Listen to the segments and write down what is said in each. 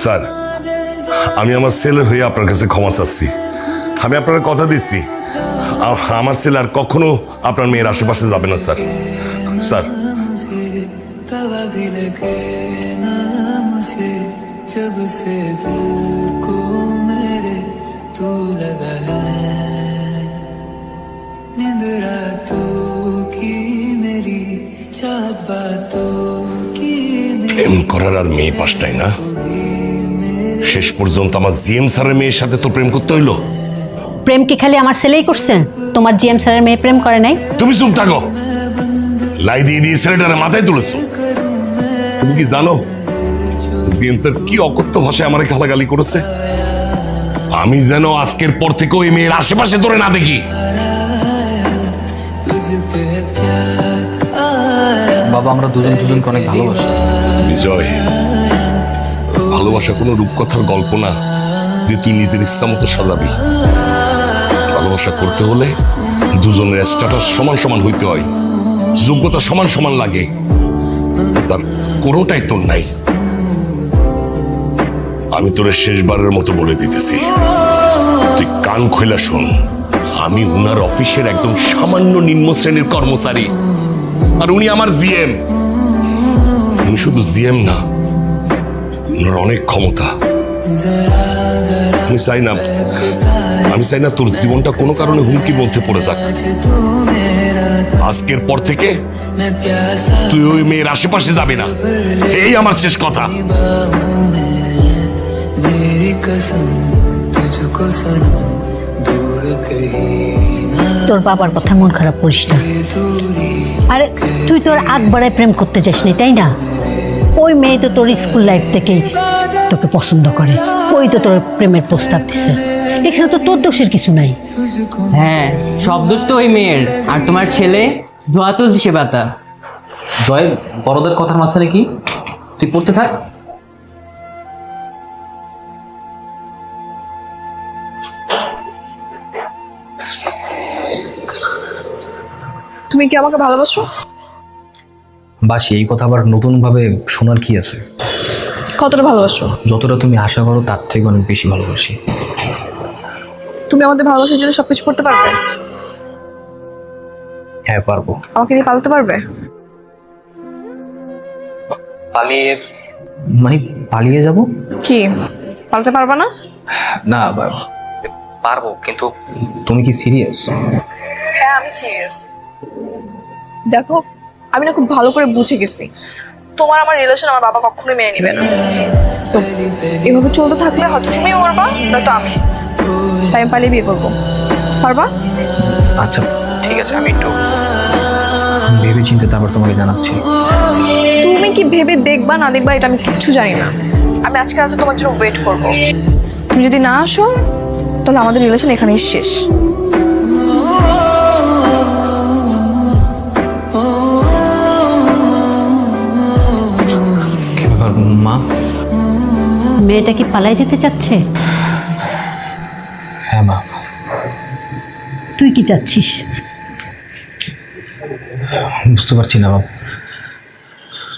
Sir, আমি আমার ছেলের হয়ে আপনার কাছে ক্ষমা চাচ্ছি। আমি আপনার কথা দিচ্ছি, আমার ছেলে আর কখনো আপনার মেয়ের আশেপাশে যাবে না স্যার। স্যার, প্রেম করার আর মেয়ে পাশটাই না, শেষ পর্যন্ত আমার জিএম স্যারের মেয়ের সাথে তো প্রেম করতে হইলো। প্রেম কি খালি আমার ছেলেই করছে? তোমার জিএম স্যারের মেয়ে প্রেম করে নাই? তুমি চুপ থাকো। লাই দিয়ে দিয়ে ছেলেটারে মাথায় তুলেছো। তুমি কি জানো জিএম স্যার কি অকথ্য ভাষায় আমারে গালাগালি করেছে? আমি যেন আজকের পর থেকে ওই মেয়ের আশেপাশে ধরে না দেখি। বাবা, আমরা দুজনকে অনেক ভালোবাসি। বিজয়, ভালোবাসা কোনো রূপকথার গল্প না যে তুই নিজের ইচ্ছা মতো সাজাবি। ভালোবাসা করতে হলে দুজনের স্ট্যাটাস সমান সমান হইতে হয়, যোগ্যতা সমান সমান লাগে। স্যার, কোনোটাই তোর নাই। আমি তোরে শেষবারের মতো বলে দিতেছি, তুই কান খোলা শোন। আমি উনার অফিসের একদম সামান্য নিম্ন শ্রেণীর কর্মচারী, আর উনি আমার জিএম। উনি শুধু জিএম না, ওনার অনেক ক্ষমতা। আমি চাই না তোর জীবনটা কোনো কারণে হুমকির মধ্যে পড়ে যাক। আজকের পর থেকে তুই ওই মেয়ের আশেপাশে যাবি না, এই আমার শেষ কথা। তোর বাবার কথা মন খারাপ করিস না। আরে তুই তোর আগ বাড়ায় প্রেম করতে যাসনি, তাই না? ওই মেয়ে তো তোর স্কুল লাইফ থেকেই তোকে পছন্দ করে, ওই তো তোর প্রেমের প্রস্তাব দিচ্ছে। এখানে তো তোর দোষের কিছু নাই। হ্যাঁ, সব দোষ তো ওই মেয়ের। আর তোমার ছেলে ধোয়া তুলছে সে বাতা। জয়, বড়দের কথার মাঝখানে কি? তুই পড়তে থাক। তুমি কি আমাকে ভালোবাসো? বাসি, এই কথা আবার নতুন ভাবে শোনার কি আছে? কতটা ভালোবাসো? যতটা তুমি আশা করো তার থেকে অনেক বেশি ভালোবাসি। তুমি আমাদের ভালোবাসার জন্য সবকিছু করতে পারবে? হ্যাঁ, পারবো। আমাকে নিয়ে পালাতে পারবে? পালিয়ে মানে পালিয়ে যাব? কি পালাতে পারবে না? না, পারবো, কিন্তু তুমি কি সিরিয়াস? হ্যাঁ, আমি সিরিয়াস। দেখো, আমি না খুব ভালো করে বুঝে গেছি তোমার আমার রিলেশন আমার বাবা কখনোই মেনে নেবে না। সো এভাবে চলতে থাকলে হয়তো তুমি মরবা, নয়তো আমি। তাই আমি পালিয়ে বিয়ে করবো। পারবা? আচ্ছা ঠিক আছে, আমি একটু ভেবে চিন্তে তারপর তোমাকে জানাচ্ছি। তুমি কি ভেবে দেখবা না দেখবা এটা আমি কিচ্ছু জানি না। আমি আজকে রাতে তোমার জন্য ওয়েট করবো। তুমি যদি না আসো তাহলে আমাদের রিলেশন এখানেই শেষ। মা, মেয়েটা কি পালায় যেতে চাচ্ছে? হ্যাঁ মা। তুই কি চাচ্ছিস? বুঝতে পারছি না বাবা,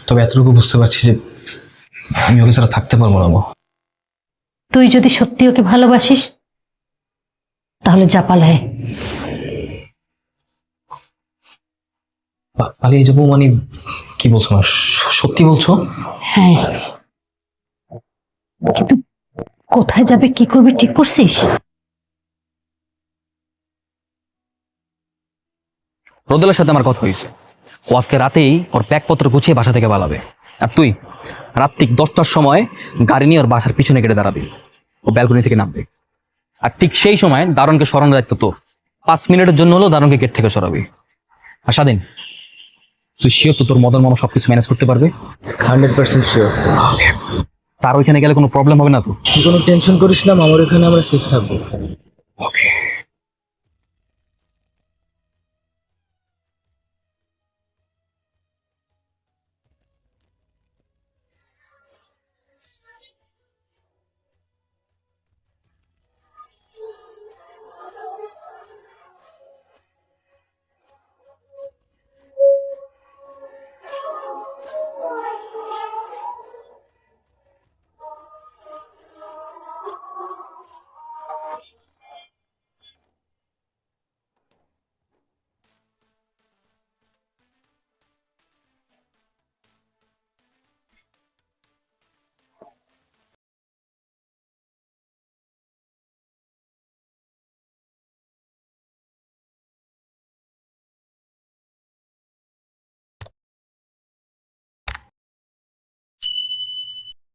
তবে এতটুকু বুঝতে পারছি যে আমি ওকে ছাড়া থাকতে পারবো না মা। তুই যদি সত্যি ওকে ভালোবাসিস তাহলে যা পালায়। পালিয়ে যাবো মানে কি বলছো মা? সত্যি বলছো? হ্যাঁ, কিন্তু কোথায় যাবে কি করবে ঠিক করছিস? রোদেলার সাথে আমার কথা হয়েছে, ও আজকে রাতেই ওর ব্যাগপত্র গুছিয়ে বাসা থেকে পালাবে। আর তুই রাত্রিক 10টার সময় গাড়ি নিয়ে ওর বাসার পিছনে কেটে দাঁড়াবি। ও ব্যালকনি থেকে নামবে, আর ঠিক সেই সময় দারুণকে সরানোর দায়িত্ব তোর। 5 মিনিটের জন্য হলেও দারুণকে গেট থেকে সরাবি। আর স্বাধীন, তুই শিওর তো তোর মদন মামা সবকিছু ম্যানেজ করতে পারবে? 100% শিওর। ওকে, তার ওইখানে গেলে কোনো প্রবলেম হবে না তো? তুই কোনো টেনশন করিস না, মামার ওখানে আমরা সেফ থাকবো। ওকে।